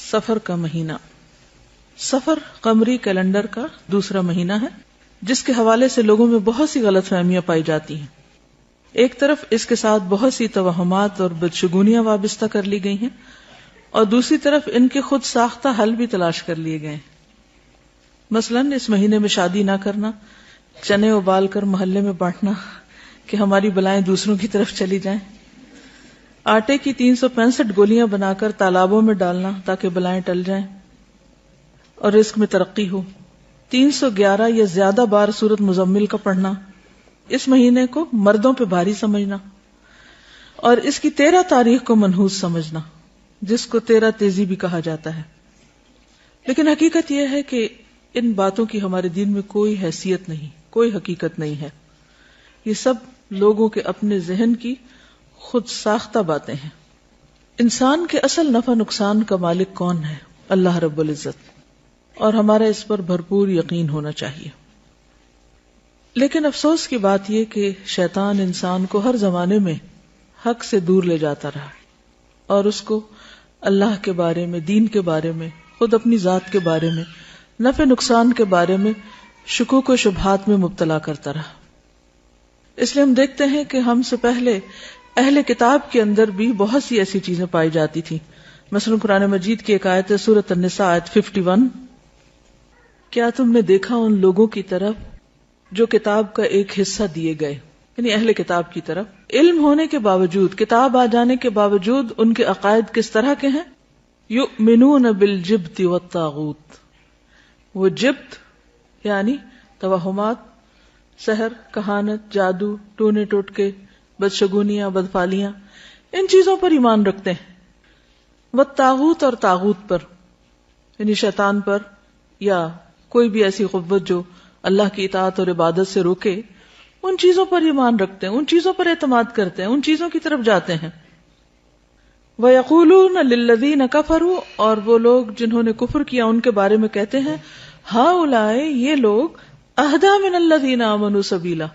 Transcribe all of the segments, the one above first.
سفر کا مہینہ. سفر قمری کیلنڈر کا دوسرا مہینہ ہے جس کے حوالے سے لوگوں میں بہت سی غلط فہمیاں پائی جاتی ہیں. ایک طرف اس کے ساتھ بہت سی توہمات اور بدشگونیاں وابستہ کر لی گئی ہیں اور دوسری طرف ان کے خود ساختہ حل بھی تلاش کر لیے گئے ہیں. مثلاً اس مہینے میں شادی نہ کرنا، چنے ابال کر محلے میں بانٹنا کہ ہماری بلائیں دوسروں کی طرف چلی جائیں، آٹے کی 365 گولیاں بنا کر تالابوں میں ڈالنا تاکہ بلائیں ٹل جائیں اور رزق میں ترقی ہو، 311 یا زیادہ بار سورۃ مزمل کا پڑھنا، اس مہینے کو مردوں پہ بھاری سمجھنا اور اس کی 13 تاریخ کو منحوس سمجھنا جس کو 13 تیزی بھی کہا جاتا ہے. لیکن حقیقت یہ ہے کہ ان باتوں کی ہمارے دین میں کوئی حیثیت نہیں، کوئی حقیقت نہیں ہے. یہ سب لوگوں کے اپنے ذہن کی خود ساختہ باتیں ہیں. انسان کے اصل نفع نقصان کا مالک کون ہے؟ اللہ رب العزت، اور ہمارا اس پر بھرپور یقین ہونا چاہیے. لیکن افسوس کی بات یہ کہ شیطان انسان کو ہر زمانے میں حق سے دور لے جاتا رہا اور اس کو اللہ کے بارے میں، دین کے بارے میں، خود اپنی ذات کے بارے میں، نفع نقصان کے بارے میں شکوک و شبہات میں مبتلا کرتا رہا. اس لیے ہم دیکھتے ہیں کہ ہم سے پہلے اہل کتاب کے اندر بھی بہت سی ایسی چیزیں پائی جاتی تھی. مثلا قرآن مجید کی ایک آیت ہے سورۃ النساء آیت 51، کیا تم نے دیکھا ان لوگوں کی طرف جو کتاب کا ایک حصہ دیے گئے، یعنی اہل کتاب کی طرف، علم ہونے کے باوجود، کتاب آ جانے کے باوجود ان کے عقائد کس طرح کے ہیں؟ یؤمنون بالجبت والطاغوت. وہ جبت یعنی توہمات، سحر، کہانت، جادو، ٹونے ٹوٹکے، بدشگونیاں، بدفالیاں، ان چیزوں پر ایمان رکھتے ہیں. والطاغوت اور طاغوت پر یعنی شیطان پر یا کوئی بھی ایسی قوت جو اللہ کی اطاعت اور عبادت سے روکے، ان چیزوں پر ایمان رکھتے ہیں، ان چیزوں پر اعتماد کرتے ہیں، ان چیزوں کی طرف جاتے ہیں. وَيَقُولُونَ لِلَّذِينَ كَفَرُوا، اور وہ لوگ جنہوں نے کفر کیا ان کے بارے میں کہتے ہیں، ہؤلاء، یہ لوگ، اہدی من الذین آمنوا سبیلا،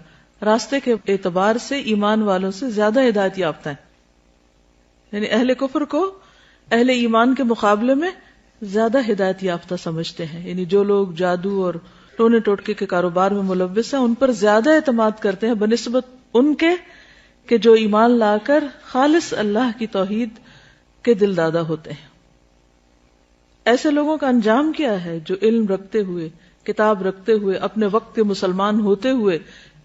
راستے کے اعتبار سے ایمان والوں سے زیادہ ہدایت یافتہ ہیں. یعنی اہل کفر کو اہل ایمان کے مقابلے میں زیادہ ہدایت یافتہ سمجھتے ہیں. یعنی جو لوگ جادو اور ٹونے ٹوٹکے کے کاروبار میں ملوث ہیں ان پر زیادہ اعتماد کرتے ہیں بنسبت ان کے کہ جو ایمان لا کر خالص اللہ کی توحید کے دل دادا ہوتے ہیں. ایسے لوگوں کا انجام کیا ہے جو علم رکھتے ہوئے، کتاب رکھتے ہوئے، اپنے وقت کے مسلمان ہوتے ہوئے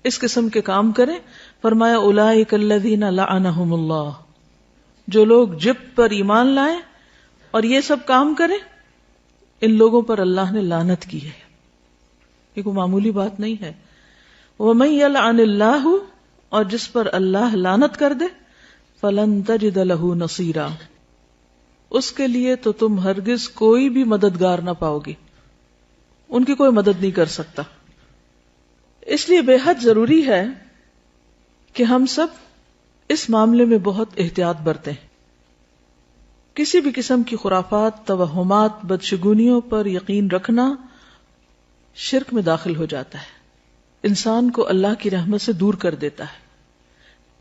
اس قسم کے کام کریں؟ فرمایا اولئک الذین لعنہم اللہ، جو لوگ جبت پر ایمان لائیں اور یہ سب کام کریں، ان لوگوں پر اللہ نے لعنت کی ہے. یہ کوئی معمولی بات نہیں ہے. وَمَن يَلْعَنِ اللَّهُ، اور جس پر اللہ لعنت کر دے، فَلَن تَجِدَ لَهُ نَصِيرًا، اس کے لیے تو تم ہرگز کوئی بھی مددگار نہ پاؤ گی، ان کی کوئی مدد نہیں کر سکتا. اس لیے بے حد ضروری ہے کہ ہم سب اس معاملے میں بہت احتیاط برتیں. کسی بھی قسم کی خرافات، توہمات، بدشگونیوں پر یقین رکھنا شرک میں داخل ہو جاتا ہے، انسان کو اللہ کی رحمت سے دور کر دیتا ہے.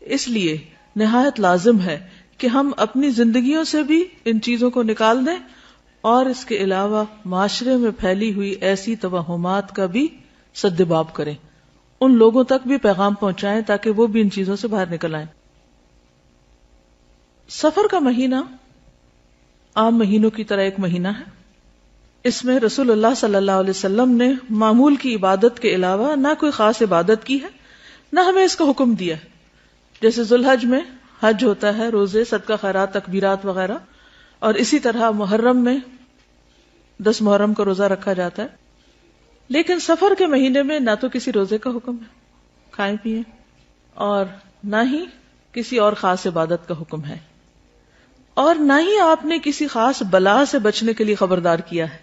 اس لیے نہایت لازم ہے کہ ہم اپنی زندگیوں سے بھی ان چیزوں کو نکال دیں اور اس کے علاوہ معاشرے میں پھیلی ہوئی ایسی توہمات کا بھی سد باب کریں، ان لوگوں تک بھی پیغام پہنچائیں تاکہ وہ بھی ان چیزوں سے باہر نکل آئیں. سفر کا مہینہ عام مہینوں کی طرح ایک مہینہ ہے. اس میں رسول اللہ صلی اللہ علیہ وسلم نے معمول کی عبادت کے علاوہ نہ کوئی خاص عبادت کی ہے، نہ ہمیں اس کا حکم دیا ہے. جیسے ذوالحج میں حج ہوتا ہے، روزے، صدقہ خیرات، تکبیرات وغیرہ، اور اسی طرح محرم میں 10 محرم کا روزہ رکھا جاتا ہے. لیکن سفر کے مہینے میں نہ تو کسی روزے کا حکم ہے، کھائیں پیئیں، اور نہ ہی کسی اور خاص عبادت کا حکم ہے، اور نہ ہی آپ نے کسی خاص بلا سے بچنے کے لیے خبردار کیا ہے.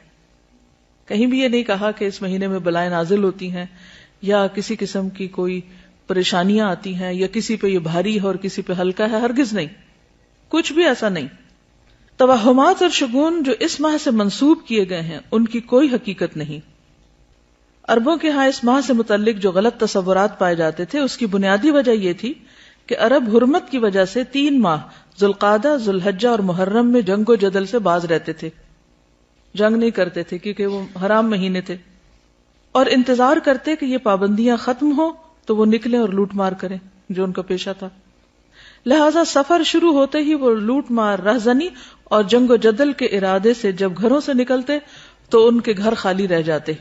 کہیں بھی یہ نہیں کہا کہ اس مہینے میں بلائیں نازل ہوتی ہیں یا کسی قسم کی کوئی پریشانیاں آتی ہیں یا کسی پہ یہ بھاری ہے اور کسی پہ ہلکا ہے، ہرگز نہیں، کچھ بھی ایسا نہیں. توہمات اور شگون جو اس ماہ سے منسوب کیے گئے ہیں ان کی کوئی حقیقت نہیں. عربوں کے ہاں اس ماہ سے متعلق جو غلط تصورات پائے جاتے تھے اس کی بنیادی وجہ یہ تھی کہ عرب حرمت کی وجہ سے 3 ماہ ذوالقعدہ، ذوالحجہ اور محرم میں جنگ و جدل سے باز رہتے تھے. جنگ نہیں کرتے تھے کیونکہ وہ حرام مہینے تھے، اور انتظار کرتے کہ یہ پابندیاں ختم ہوں تو وہ نکلیں اور لوٹ مار کریں جو ان کا پیشہ تھا. لہذا سفر شروع ہوتے ہی وہ لوٹ مار، رہزنی اور جنگ و جدل کے ارادے سے جب گھروں سے نکلتے تو ان کے گھر خالی رہ جاتے.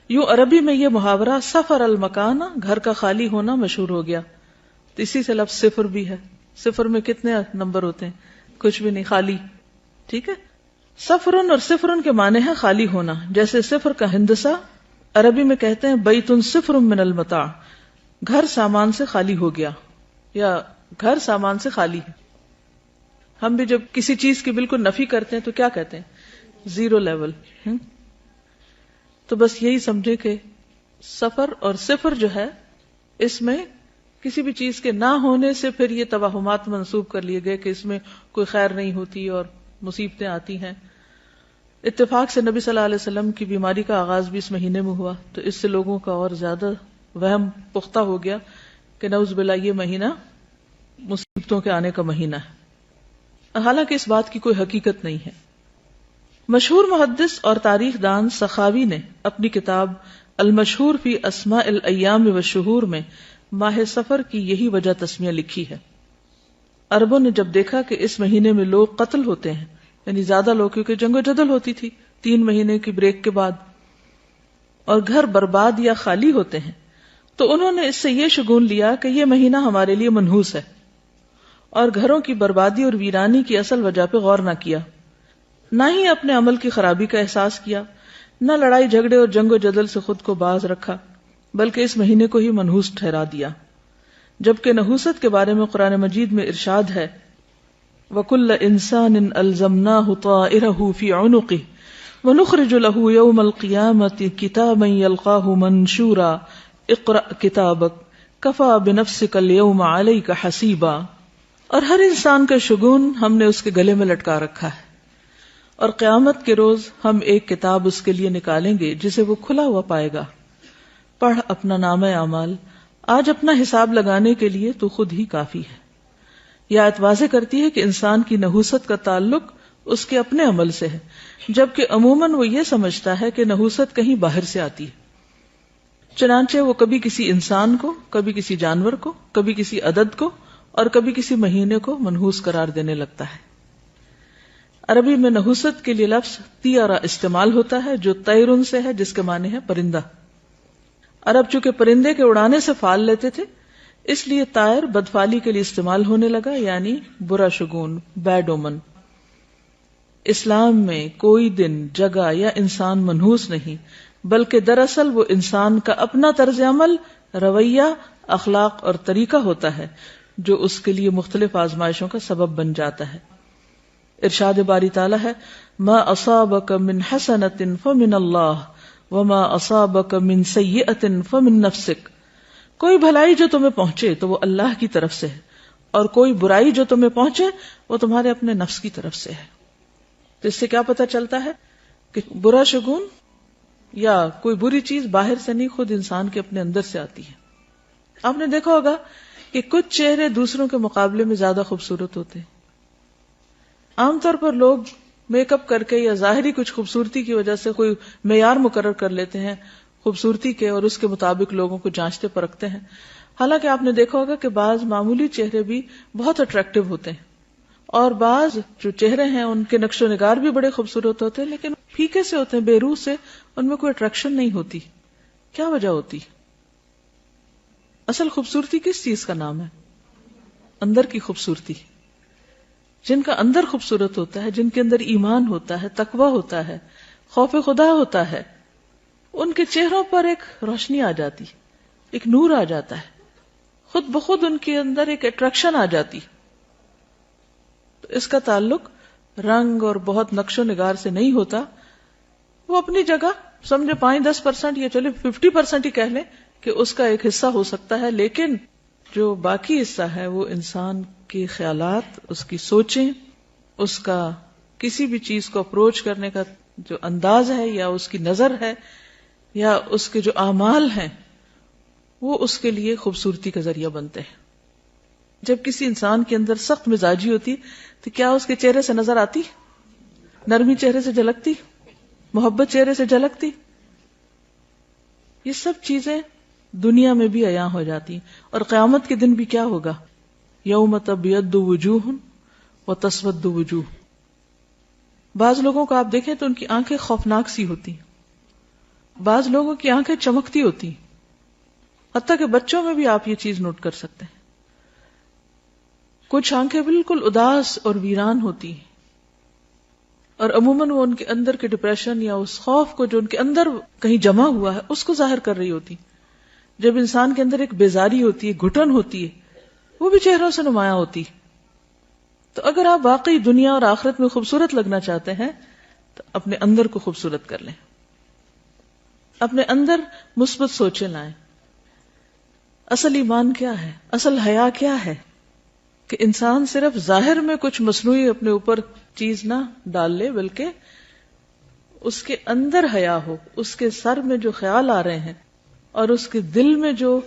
یوں عربی میں یہ محاورہ سفر المکانہ، گھر کا خالی ہونا، مشہور ہو گیا. تو اسی سے لفظ صفر بھی ہے. صفر میں کتنے نمبر ہوتے ہیں؟ کچھ بھی نہیں، خالی. ٹھیک ہے. سفرن اور صفرن کے معنی ہے خالی ہونا. جیسے صفر کا ہندسہ عربی میں کہتے ہیں بیت صفر من المتاع، گھر سامان سے خالی ہو گیا، یا گھر سامان سے خالی ہے. ہم بھی جب کسی چیز کی بالکل نفی کرتے ہیں تو کیا کہتے ہیں؟ Zero level. تو بس یہی سمجھے کہ سفر اور صفر جو ہے، اس میں کسی بھی چیز کے نہ ہونے سے پھر یہ توہمات منسوب کر لیے گئے کہ اس میں کوئی خیر نہیں ہوتی اور مصیبتیں آتی ہیں. اتفاق سے نبی صلی اللہ علیہ وسلم کی بیماری کا آغاز بھی اس مہینے میں ہوا، تو اس سے لوگوں کا اور زیادہ وہم پختہ ہو گیا کہ نعوذ باللہ یہ مہینہ مصیبتوں کے آنے کا مہینہ ہے، حالانکہ اس بات کی کوئی حقیقت نہیں ہے. مشہور محدث اور تاریخ دان سخاوی نے اپنی کتاب المشہور فی اسماء الایام والشہور میں ماہ سفر کی یہی وجہ تسمیہ لکھی ہے. عربوں نے جب دیکھا کہ اس مہینے میں لوگ قتل ہوتے ہیں، یعنی زیادہ لوگ، کیونکہ جنگ و جدل ہوتی تھی 3 مہینے کی بریک کے بعد، اور گھر برباد یا خالی ہوتے ہیں، تو انہوں نے اس سے یہ شگون لیا کہ یہ مہینہ ہمارے لیے منحوس ہے، اور گھروں کی بربادی اور ویرانی کی اصل وجہ پہ غور نہ کیا، نہ ہی اپنے عمل کی خرابی کا احساس کیا، نہ لڑائی جھگڑے اور جنگ و جدل سے خود کو باز رکھا، بلکہ اس مہینے کو ہی منحوس ٹھہرا دیا. جبکہ نحوست کے بارے میں قرآن مجید میں ارشاد ہے وَكُلَّ إِنسَانٍ أَلْزَمْنَاهُ طَائِرَهُ فِي عُنُقِهِ وَنُخْرِجُ لَهُ يَوْمَ الْقِيَامَةِ كِتَابًا يَلْقَاهُ مَنْشُورًا اقْرَأْ كِتَابَكَ كَفَى بِنَفْسِكَ الْيَوْمَ عَلَيْكَ حَسِيبًا. اور ہر انسان کا شگون ہم نے اس کے گلے میں لٹکا رکھا ہے، اور قیامت کے روز ہم ایک کتاب اس کے لیے نکالیں گے جسے وہ کھلا ہوا پائے گا. پڑھ اپنا نامہ اعمال، آج اپنا حساب لگانے کے لیے تو خود ہی کافی ہے. یہ آیت واضح کرتی ہے کہ انسان کی نحوست کا تعلق اس کے اپنے عمل سے ہے، جبکہ عموماً وہ یہ سمجھتا ہے کہ نحوست کہیں باہر سے آتی ہے. چنانچہ وہ کبھی کسی انسان کو، کبھی کسی جانور کو، کبھی کسی عدد کو اور کبھی کسی مہینے کو منحوس قرار دینے لگتا ہے. عربی میں نحوست کے لیے لفظ طیرہ استعمال ہوتا ہے جو طیرن سے ہے، جس کے معنی ہے پرندہ. عرب چونکہ پرندے کے اڑانے سے فال لیتے تھے، اس لیے طائر بدفالی کے لیے استعمال ہونے لگا، یعنی برا شگون، بیڈ اومن. اسلام میں کوئی دن، جگہ یا انسان منحوس نہیں، بلکہ دراصل وہ انسان کا اپنا طرز عمل، رویہ، اخلاق اور طریقہ ہوتا ہے جو اس کے لیے مختلف آزمائشوں کا سبب بن جاتا ہے. ارشاد باری تعالی ہے ما اصابک من حسنۃ فمن اللہ وما اصابک من سیئۃ فمن نفسک. کوئی بھلائی جو تمہیں پہنچے تو وہ اللہ کی طرف سے ہے، اور کوئی برائی جو تمہیں پہنچے وہ تمہارے اپنے نفس کی طرف سے ہے. تو اس سے کیا پتہ چلتا ہے کہ برا شگون یا کوئی بری چیز باہر سے نہیں، خود انسان کے اپنے اندر سے آتی ہے. آپ نے دیکھا ہوگا کہ کچھ چہرے دوسروں کے مقابلے میں زیادہ خوبصورت ہوتے ہیں. عام طور پر لوگ میک اپ کر کے یا ظاہری کچھ خوبصورتی کی وجہ سے کوئی معیار مقرر کر لیتے ہیں خوبصورتی کے، اور اس کے مطابق لوگوں کو جانچتے پرکھتے ہیں. حالانکہ آپ نے دیکھا ہوگا کہ بعض معمولی چہرے بھی بہت اٹریکٹیو ہوتے ہیں، اور بعض جو چہرے ہیں ان کے نقش و نگار بھی بڑے خوبصورت ہوتے ہیں، لیکن پھیکے سے ہوتے ہیں، بے روح سے، ان میں کوئی اٹریکشن نہیں ہوتی. کیا وجہ ہوتی؟ اصل خوبصورتی کس چیز کا نام ہے؟ اندر کی خوبصورتی. جن کا اندر خوبصورت ہوتا ہے، جن کے اندر ایمان ہوتا ہے، تقوی ہوتا ہے، خوف خدا ہوتا ہے، ان کے چہروں پر ایک روشنی آ جاتی، ایک نور آ جاتا ہے، خود بخود ان کے اندر ایک اٹریکشن آ جاتی. تو اس کا تعلق رنگ اور بہت نقش و نگار سے نہیں ہوتا. وہ اپنی جگہ سمجھے 5-10% یا چلے 50% ہی کہہ لیں کہ اس کا ایک حصہ ہو سکتا ہے، لیکن جو باقی حصہ ہے وہ انسان کے خیالات، اس کی سوچیں، اس کا کسی بھی چیز کو اپروچ کرنے کا جو انداز ہے، یا اس کی نظر ہے، یا اس کے جو اعمال ہیں، وہ اس کے لیے خوبصورتی کا ذریعہ بنتے ہیں. جب کسی انسان کے اندر سخت مزاجی ہوتی تو کیا اس کے چہرے سے نظر آتی؟ نرمی چہرے سے جھلکتی، محبت چہرے سے جھلکتی. یہ سب چیزیں دنیا میں بھی عیاں ہو جاتی ہیں. اور قیامت کے دن بھی کیا ہوگا؟ یوم تبیض وجوہ وتسود وجوہ. بعض لوگوں کو آپ دیکھیں تو ان کی آنکھیں خوفناک سی ہوتی ہیں، بعض لوگوں کی آنکھیں چمکتی ہوتی ہیں، حتیٰ کہ بچوں میں بھی آپ یہ چیز نوٹ کر سکتے ہیں. کچھ آنکھیں بالکل اداس اور ویران ہوتی ہیں، اور عموماً وہ ان کے اندر کے ڈپریشن یا اس خوف کو جو ان کے اندر کہیں جمع ہوا ہے اس کو ظاہر کر رہی ہوتی. جب انسان کے اندر ایک بیزاری ہوتی ہے، گھٹن ہوتی ہے، وہ بھی چہروں سے نمایاں ہوتی. تو اگر آپ واقعی دنیا اور آخرت میں خوبصورت لگنا چاہتے ہیں تو اپنے اندر کو خوبصورت کر لیں، اپنے اندر مثبت سوچیں لائیں. اصل ایمان کیا ہے؟ اصل حیا کیا ہے؟ کہ انسان صرف ظاہر میں کچھ مصنوعی اپنے اوپر چیز نہ ڈال لے، بلکہ اس کے اندر حیا ہو، اس کے سر میں جو خیال آ رہے ہیں اور اس کے دل میں جو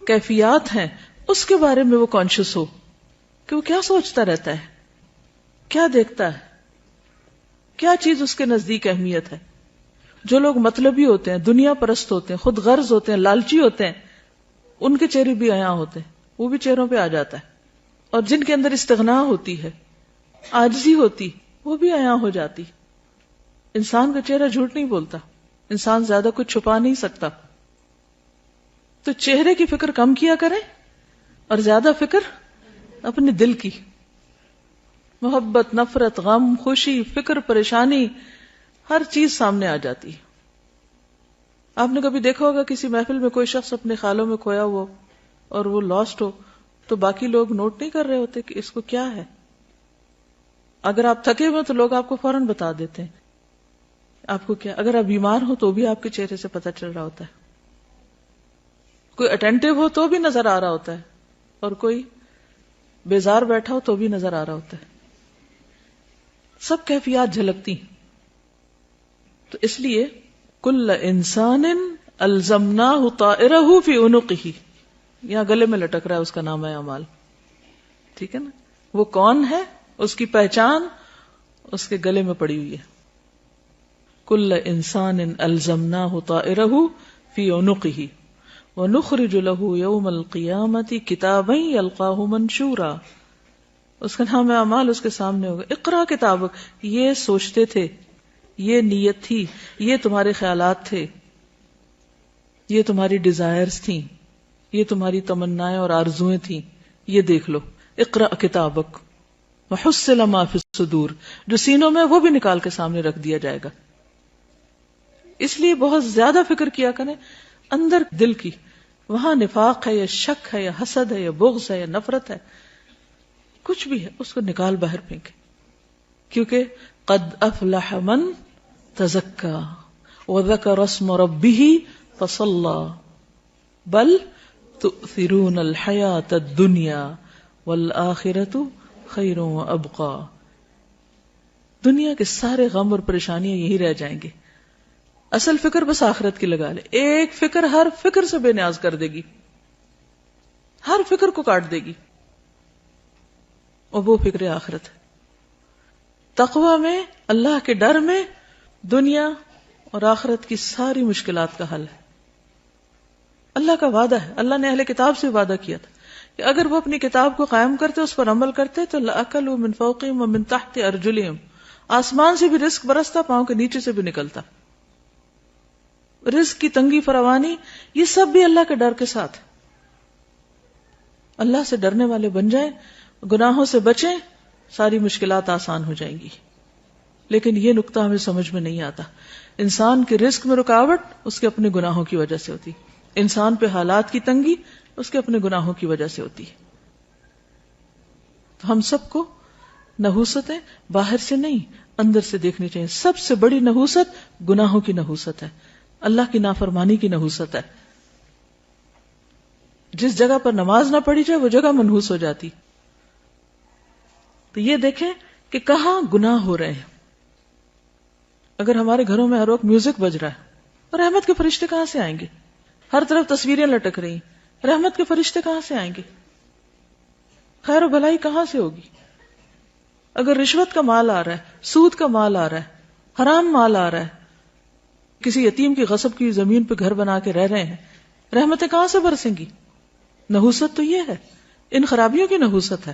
کیفیات ہیں اس کے بارے میں وہ کانشیس ہو کہ وہ کیا سوچتا رہتا ہے، کیا دیکھتا ہے، کیا چیز اس کے نزدیک اہمیت ہے. جو لوگ مطلبی ہوتے ہیں، دنیا پرست ہوتے ہیں، خود غرض ہوتے ہیں، لالچی ہوتے ہیں، ان کے چہرے بھی عیاں ہوتے ہیں، وہ بھی چہروں پہ آ جاتا ہے. اور جن کے اندر استغنا ہوتی ہے، عاجزی ہوتی، وہ بھی عیاں ہو جاتی. انسان کا چہرہ جھوٹ نہیں بولتا، انسان زیادہ کچھ چھپا نہیں سکتا. تو چہرے کی فکر کم کیا کریں اور زیادہ فکر اپنے دل کی. محبت، نفرت، غم، خوشی، فکر، پریشانی، ہر چیز سامنے آ جاتی. آپ نے کبھی دیکھا ہوگا کسی محفل میں کوئی شخص اپنے خیالوں میں کھویا ہو اور وہ لاسٹ ہو تو باقی لوگ نوٹ نہیں کر رہے ہوتے کہ اس کو کیا ہے. اگر آپ تھکے ہوئے تو لوگ آپ کو فوراً بتا دیتے ہیں آپ کو کیا. اگر آپ بیمار ہو تو بھی آپ کے چہرے سے پتہ چل رہا ہوتا ہے. کوئی اٹینٹو ہو تو بھی نظر آ رہا ہوتا ہے، اور کوئی بیزار بیٹھا ہو تو بھی نظر آ رہا ہوتا ہے. سب کیفیات جھلکتی. تو اس لیے کل انسان الزمناہ طائرہ فی عنقہ، یہاں گلے میں لٹک رہا ہے اس کا نام ہے اعمال. ٹھیک ہے نا؟ وہ کون ہے، اس کی پہچان اس کے گلے میں پڑی ہوئی ہے. کل انسان الزمناہ طائرہ فی عنقہ وَنُخْرِجُ لَهُ يَوْمَ الْقِيَامَةِ كِتَابًا يَلْقَاهُ مَنْشُورًا. اس کا نام اعمال اس کے سامنے ہوگا. اقرا کتابک، یہ سوچتے تھے، یہ نیت تھی، یہ تمہارے خیالات تھے، یہ تمہاری ڈیزائرز تھیں، یہ تمہاری تمنائیں اور آرزویں تھیں، یہ دیکھ لو. اقرا کتابک وحصل ما فی الصدور، جو سینوں میں وہ بھی نکال کے سامنے رکھ دیا جائے گا. اس لیے بہت زیادہ فکر کیا کریں اندر دل کی. وہاں نفاق ہے یا شک ہے یا حسد ہے یا بغض ہے یا نفرت ہے، کچھ بھی ہے، اس کو نکال باہر پھینکے. کیونکہ قد افلح من تزکا وذکر اسم ربہ فصلی بل تؤثرون الحیاۃ الدنیا والآخرۃ خیر وابقی. دنیا کے سارے غم اور پریشانیاں یہی رہ جائیں گے. اصل فکر بس آخرت کی لگا لے. ایک فکر ہر فکر سے بے نیاز کر دے گی، ہر فکر کو کاٹ دے گی، اور وہ فکر آخرت ہے. تقوی میں، اللہ کے ڈر میں دنیا اور آخرت کی ساری مشکلات کا حل ہے. اللہ کا وعدہ ہے، اللہ نے اہل کتاب سے وعدہ کیا تھا کہ اگر وہ اپنی کتاب کو قائم کرتے، اس پر عمل کرتے تو لَأَكَلُوا مِن فَوْقِهِمْ وَمِن تَحْتِ أَرْجُلِهِمْ، آسمان سے بھی رزق برستا، پاؤں کے نیچے سے بھی نکلتا. رزق کی تنگی فراوانی یہ سب بھی اللہ کے ڈر کے ساتھ. اللہ سے ڈرنے والے بن جائیں، گناہوں سے بچیں، ساری مشکلات آسان ہو جائیں گی. لیکن یہ نقطہ ہمیں سمجھ میں نہیں آتا. انسان کے رزق میں رکاوٹ اس کے اپنے گناہوں کی وجہ سے ہوتی، انسان پہ حالات کی تنگی اس کے اپنے گناہوں کی وجہ سے ہوتی ہے. تو ہم سب کو نحوستیں باہر سے نہیں اندر سے دیکھنی چاہیے. سب سے بڑی نحوست گناہوں کی نحوست ہے، اللہ کی نافرمانی کی نحوست ہے. جس جگہ پر نماز نہ پڑھی جائے وہ جگہ منحوس ہو جاتی. تو یہ دیکھیں کہ کہاں گناہ ہو رہے ہیں. اگر ہمارے گھروں میں ہر وقت میوزک بج رہا ہے، اور رحمت کے فرشتے کہاں سے آئیں گے؟ ہر طرف تصویریں لٹک رہی، رحمت کے فرشتے کہاں سے آئیں گے؟ خیر و بھلائی کہاں سے ہوگی؟ اگر رشوت کا مال آ رہا ہے، سود کا مال آ رہا ہے، حرام مال آ رہا ہے، کسی یتیم کی غصب کی زمین پہ گھر بنا کے رہ رہے ہیں، رحمتیں کہاں سے برسیں گی؟ نحوست تو یہ ہے، ان خرابیوں کی نحوست ہے،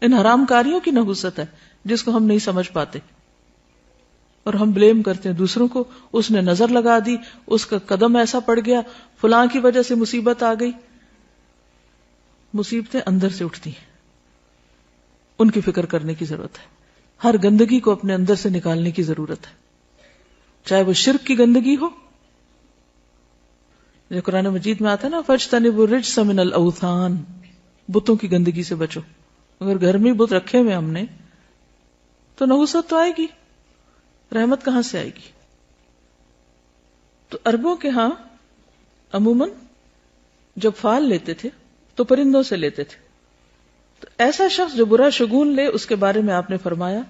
ان حرام کاریوں کی نحوست ہے جس کو ہم نہیں سمجھ پاتے، اور ہم بلیم کرتے ہیں دوسروں کو. اس نے نظر لگا دی، اس کا قدم ایسا پڑ گیا، فلاں کی وجہ سے مصیبت آ گئی. مصیبتیں اندر سے اٹھتی ہیں، ان کی فکر کرنے کی ضرورت ہے. ہر گندگی کو اپنے اندر سے نکالنے کی ضرورت ہے، چاہے وہ شرک کی گندگی ہو، جو قرآن مجید میں آتا ہے نا فَاجْتَنِبُوا الرِّجْسَ مِنَ الْأَوْثَانِ، بتوں کی گندگی سے بچو. اگر گھر میں بت رکھے ہوئے ہم نے تو نحوست تو آئے گی، رحمت کہاں سے آئے گی؟ تو عربوں کے ہاں عموماً جب فال لیتے تھے تو پرندوں سے لیتے تھے. تو ایسا شخص جو برا شگون لے، اس کے بارے میں آپ نے فرمایا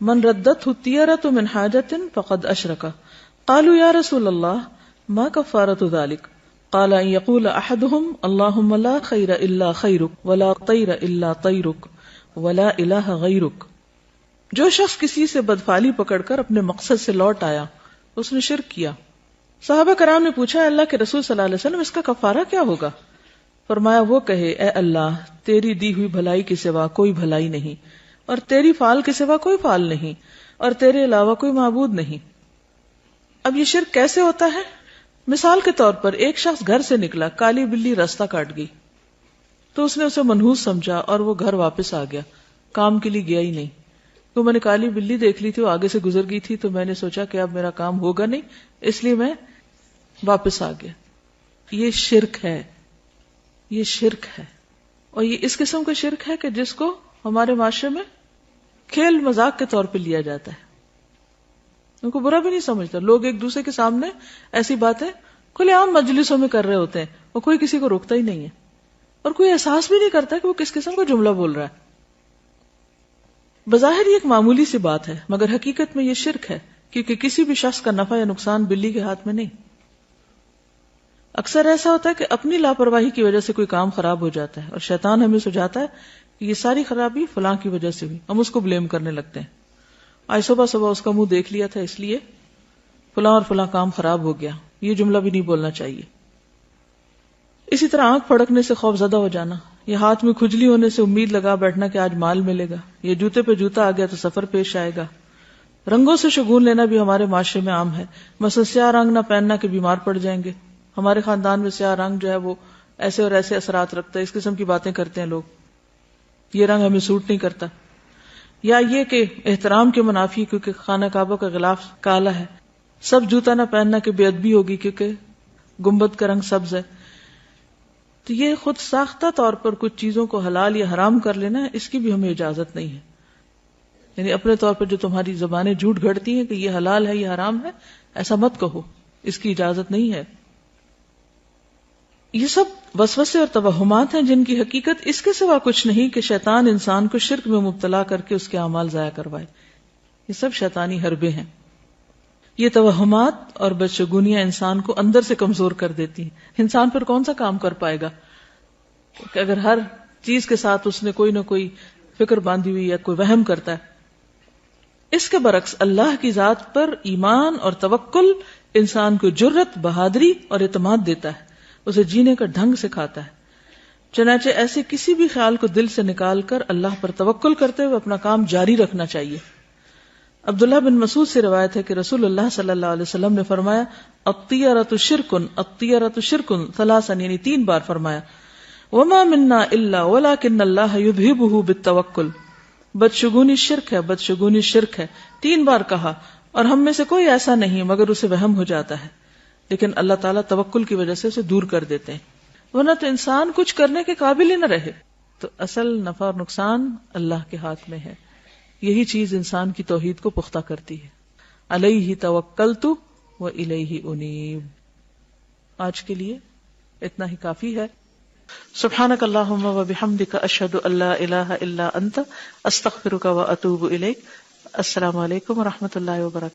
من ردته الطيرة من حاجة فقد أشرك. قالوا يا رسول الله ما كفارة ذلك؟ قال ان يقول احدهم اللهم لا خير الا خيرك ولا طير الا طيرك ولا اله غيرك. جو شخص کسی سے بدفعلی پکڑ کر اپنے مقصد سے لوٹ آیا، اس نے شرک کیا. صحابہ کرام نے پوچھا اللہ کے رسول صلی اللہ علیہ وسلم اس کا کفارہ کیا ہوگا؟ فرمایا وہ کہے اے اللہ تیری دی ہوئی بھلائی کے سوا کوئی بھلائی نہیں، اور تیری فال کے سوا کوئی فال نہیں، اور تیرے علاوہ کوئی معبود نہیں. اب یہ شرک کیسے ہوتا ہے؟ مثال کے طور پر ایک شخص گھر سے نکلا، کالی بلی راستہ کاٹ گئی تو اس نے اسے منحوس سمجھا اور وہ گھر واپس آ گیا، کام کے لیے گیا ہی نہیں. تو میں نے کالی بلی دیکھ لی تھی، وہ آگے سے گزر گئی تھی، تو میں نے سوچا کہ اب میرا کام ہوگا نہیں، اس لیے میں واپس آ گیا. یہ شرک ہے، یہ شرک ہے. اور یہ اس قسم کا شرک ہے کہ جس کو ہمارے معاشرے میں کھیل مذاق کے طور پہ لیا جاتا ہے، ان کو برا بھی نہیں سمجھتا. لوگ ایک دوسرے کے سامنے ایسی باتیں کھلے عام مجلسوں میں کر رہے ہوتے ہیں اور کوئی کسی کو روکتا ہی نہیں ہے، اور کوئی احساس بھی نہیں کرتا کہ وہ کس قسم کا جملہ بول رہا ہے. بظاہر یہ ایک معمولی سی بات ہے، مگر حقیقت میں یہ شرک ہے، کیونکہ کسی بھی شخص کا نفع یا نقصان بلی کے ہاتھ میں نہیں. اکثر ایسا ہوتا ہے کہ اپنی لاپرواہی کی وجہ سے کوئی کام خراب ہو جاتا ہے اور شیطان ہمیں سجاتا ہے کہ یہ ساری خرابی فلاں کی وجہ سے ہوئی، ہم اس کو بلیم کرنے لگتے ہیں. آج صبح صبح اس کا منہ دیکھ لیا تھا اس لیے فلاں اور فلاں کام خراب ہو گیا. یہ جملہ بھی نہیں بولنا چاہیے. اسی طرح آنکھ پھڑکنے سے خوف زدہ ہو جانا، یا ہاتھ میں کھجلی ہونے سے امید لگا بیٹھنا کہ آج مال ملے گا، یا جوتے پہ جوتا آ گیا تو سفر پیش آئے گا. رنگوں سے شگون لینا بھی ہمارے معاشرے میں عام ہے. مثلا سیاہ رنگ نہ پہننا کہ بیمار پڑ جائیں گے. ہمارے خاندان میں سیاہ رنگ جو ہے وہ ایسے اور ایسے اثرات رکھتا ہے، اس قسم کی باتیں کرتے ہیں لوگ. یہ رنگ ہمیں سوٹ نہیں کرتا. یا یہ کہ احترام کے منافی کیونکہ خانہ کعبہ کا غلاف کالا ہے. سب جوتا نہ پہننا کہ بے ادبی ہوگی کیونکہ گنبد کا رنگ سبز ہے. تو یہ خود ساختہ طور پر کچھ چیزوں کو حلال یا حرام کر لینا ہے، اس کی بھی ہمیں اجازت نہیں ہے. یعنی اپنے طور پر جو تمہاری زبانیں جھوٹ گھڑتی ہیں کہ یہ حلال ہے یہ حرام ہے، ایسا مت کہو، اس کی اجازت نہیں ہے. یہ سب وسوسے اور توہمات ہیں جن کی حقیقت اس کے سوا کچھ نہیں کہ شیطان انسان کو شرک میں مبتلا کر کے اس کے اعمال ضائع کروائے. یہ سب شیطانی حربے ہیں. یہ توہمات اور بدشگونیاں انسان کو اندر سے کمزور کر دیتی ہیں. انسان پھر کون سا کام کر پائے گا کہ اگر ہر چیز کے ساتھ اس نے کوئی نہ کوئی فکر باندھی ہوئی یا کوئی وہم کرتا ہے. اس کے برعکس اللہ کی ذات پر ایمان اور توکل انسان کو جرت، بہادری اور اعتماد دیتا ہے، اسے جینے کا ڈھنگ سکھاتا ہے. چنانچہ ایسے کسی بھی خیال کو دل سے نکال کر اللہ پر توکل کرتے ہوئے اپنا کام جاری رکھنا چاہیے. عبداللہ بن مسعود سے روایت ہے کہ رسول اللہ صلی اللہ علیہ وسلم نے فرمایا الطیرۃ شرکن الطیرۃ شرکن ثلاثا، یعنی 3 بار فرمایا. وما منا الا ولکن اللہ یذہبہ بالتوکل. بدشگونی شرک ہے، بدشگونی شرک ہے، 3 بار کہا، اور ہم میں سے کوئی ایسا نہیں مگر اسے وہم ہو جاتا ہے، لیکن اللہ تعالیٰ توکل کی وجہ سے اسے دور کر دیتے ہیں، ورنہ تو انسان کچھ کرنے کے قابل ہی نہ رہے. تو اصل نفع اور نقصان اللہ کے ہاتھ میں ہے. یہی چیز انسان کی توحید کو پختہ کرتی ہے. علیہ توکلت و الیہ انیب. آج کے لیے اتنا ہی کافی ہے. سبحانک اللہم و بحمدک اشہد ان لا الہ الا انت استغفرک و اتوب الیک. السلام علیکم و رحمۃ اللہ وبرکاتہ.